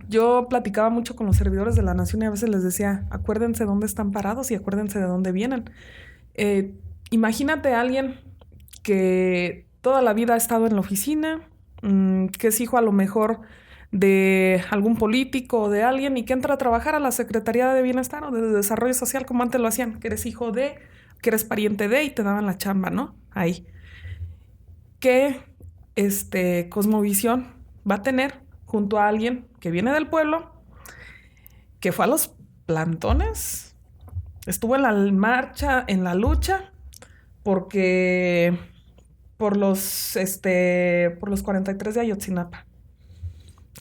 Yo platicaba mucho con los servidores de la nación y a veces les decía, acuérdense dónde están parados y acuérdense de dónde vienen. Eh, Imagínate a alguien que toda la vida ha estado en la oficina, que es hijo a lo mejor de algún político o de alguien y que entra a trabajar a la Secretaría de Bienestar o de Desarrollo Social como antes lo hacían, que eres hijo de, que eres pariente de y te daban la chamba, ¿no? Ahí. ¿Qué cosmovisión va a tener junto a alguien que viene del pueblo, que fue a los plantones, estuvo en la marcha, en la lucha, porque por los 43 de Ayotzinapa,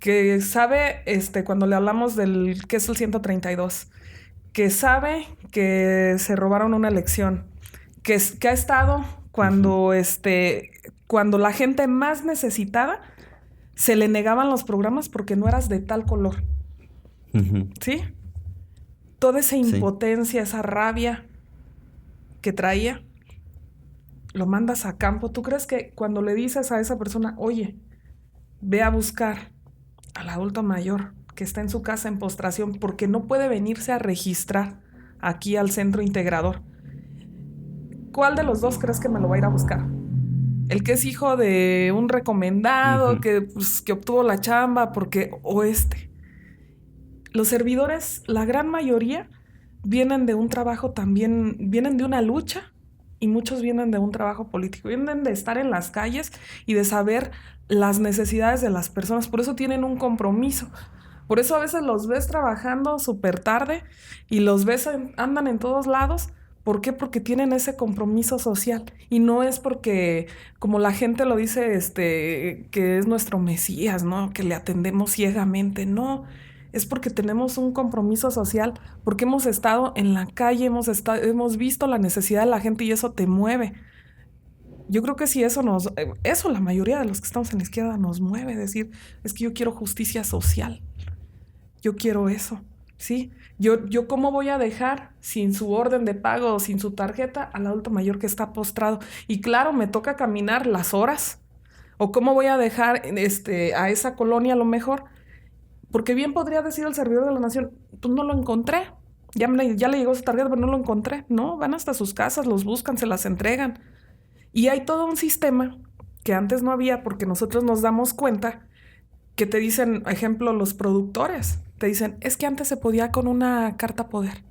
que sabe, cuando le hablamos del que es el 132, que sabe que se robaron una elección, que ha estado Ujú, cuando la gente más necesitada se le negaban los programas porque no eras de tal color, ujú, ¿sí? Toda esa sí. impotencia, esa rabia que traía, lo mandas a campo. ¿Tú crees que cuando le dices a esa persona, oye, ve a buscar al adulto mayor que está en su casa en postración porque no puede venirse a registrar aquí al centro integrador, ¿cuál de los dos crees que me lo va a ir a buscar? El que es hijo de un recomendado, Ujú, que obtuvo la chamba, porque, o los servidores, la gran mayoría, vienen de un trabajo también, vienen de una lucha y muchos vienen de un trabajo político, vienen de estar en las calles y de saber las necesidades de las personas, por eso tienen un compromiso. Por eso a veces los ves trabajando súper tarde y los ves, andan en todos lados. ¿Por qué? Porque tienen ese compromiso social. Y no es porque, como la gente lo dice, que es nuestro Mesías, ¿no? Que le atendemos ciegamente. No, es porque tenemos un compromiso social, porque hemos estado en la calle, hemos visto la necesidad de la gente y eso te mueve. Yo creo que si eso la mayoría de los que estamos en la izquierda nos mueve, decir, es que yo quiero justicia social, yo quiero eso, ¿sí? Yo cómo voy a dejar sin su orden de pago o sin su tarjeta al adulto mayor que está postrado. Y claro, me toca caminar las horas. O cómo voy a dejar a esa colonia a lo mejor porque bien podría decir el servidor de la nación, pues no lo encontré. Ya le llegó su tarjeta, pero no lo encontré. No, van hasta sus casas, los buscan, se las entregan. Y hay todo un sistema que antes no había porque nosotros nos damos cuenta que te dicen, ejemplo, los productores, te dicen, es que antes se podía con una carta poder.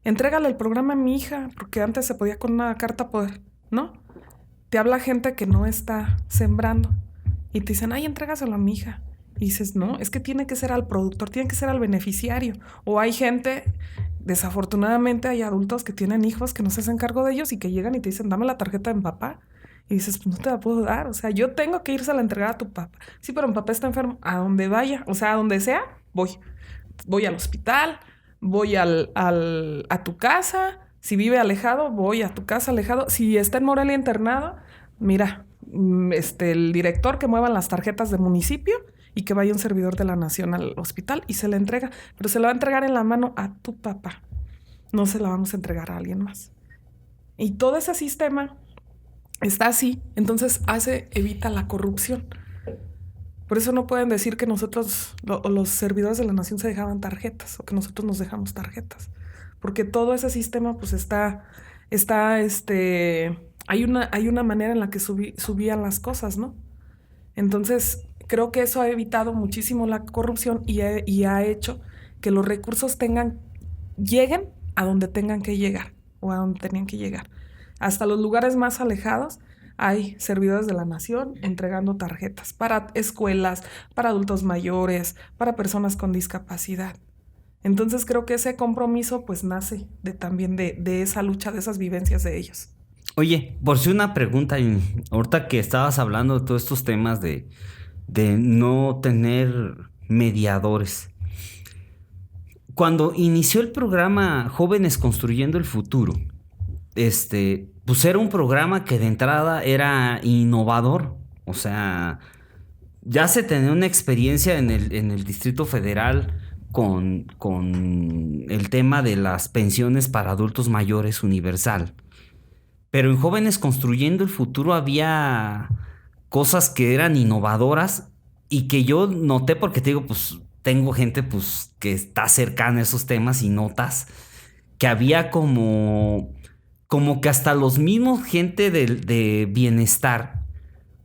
Entrégale el programa a mi hija porque antes se podía con una carta poder, ¿no? Te habla gente que no está sembrando y te dicen, ay, entrégaselo a mi hija. Y dices, no, es que tiene que ser al productor, tiene que ser al beneficiario. O hay gente, desafortunadamente hay adultos que tienen hijos que no se hacen cargo de ellos y que llegan y te dicen, dame la tarjeta de mi papá. Y dices, pues no te la puedo dar, o sea, yo tengo que irse a la entregar a tu papá. Sí, pero mi papá está enfermo, a donde vaya, o sea, a donde sea, voy. Voy al hospital, voy a tu casa, si vive alejado, voy a tu casa alejado. Si está en Morelia internado, mira, el director que mueva las tarjetas de municipio y que vaya un servidor de la nación al hospital y se la entrega, pero se la va a entregar en la mano a tu papá, no se la vamos a entregar a alguien más. Y todo ese sistema está así, entonces evita la corrupción. Por eso no pueden decir que nosotros, o los servidores de la nación se dejaban tarjetas o que nosotros nos dejamos tarjetas. Porque todo ese sistema pues está, hay una manera en la que subían las cosas, ¿no? Entonces, creo que eso ha evitado muchísimo la corrupción y ha hecho que los recursos lleguen a donde tengan que llegar o a donde tenían que llegar. Hasta los lugares más alejados hay servidores de la nación entregando tarjetas para escuelas, para adultos mayores, para personas con discapacidad. Entonces creo que ese compromiso pues nace también de esa lucha, de esas vivencias de ellos. Oye, por si una pregunta, ahorita que estabas hablando de todos estos temas de no tener mediadores. Cuando inició el programa Jóvenes Construyendo el Futuro, pues era un programa que de entrada era innovador. O sea, ya se tenía una experiencia en el Distrito Federal con el tema de las pensiones para adultos mayores universal. Pero en Jóvenes Construyendo el Futuro había cosas que eran innovadoras y que yo noté porque te digo, pues tengo gente pues que está cercana a esos temas y notas que había como que hasta los mismos gente de bienestar,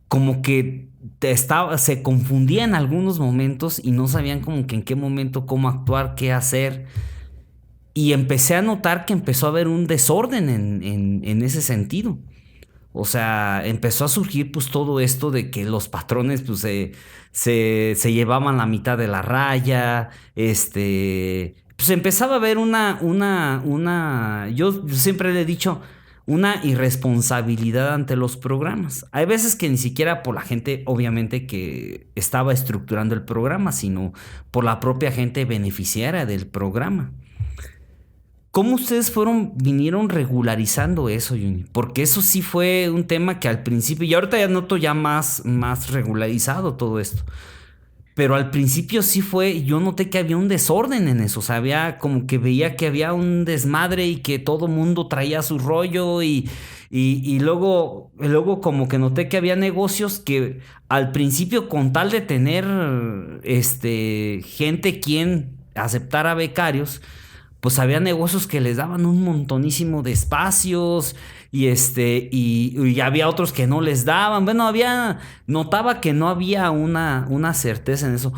como que se confundía en algunos momentos y no sabían como que en qué momento, cómo actuar, qué hacer. Y empecé a notar que empezó a haber un desorden en ese sentido. O sea, empezó a surgir pues todo esto de que los patrones pues se llevaban la mitad de la raya, pues empezaba a haber yo siempre le he dicho, una irresponsabilidad ante los programas. Hay veces que ni siquiera por la gente, obviamente, que estaba estructurando el programa, sino por la propia gente beneficiaria del programa. ¿Cómo ustedes vinieron regularizando eso, Juni? Porque eso sí fue un tema que al principio, y ahorita ya noto ya más regularizado todo esto. Pero al principio sí yo noté que había un desorden en eso. O sea, había como que veía que había un desmadre y que todo mundo traía su rollo y luego como que noté que había negocios que al principio con tal de tener gente quien aceptara becarios, pues había negocios que les daban un montonísimo de espacios y había otros que no les daban. Bueno, notaba que no había una certeza en eso.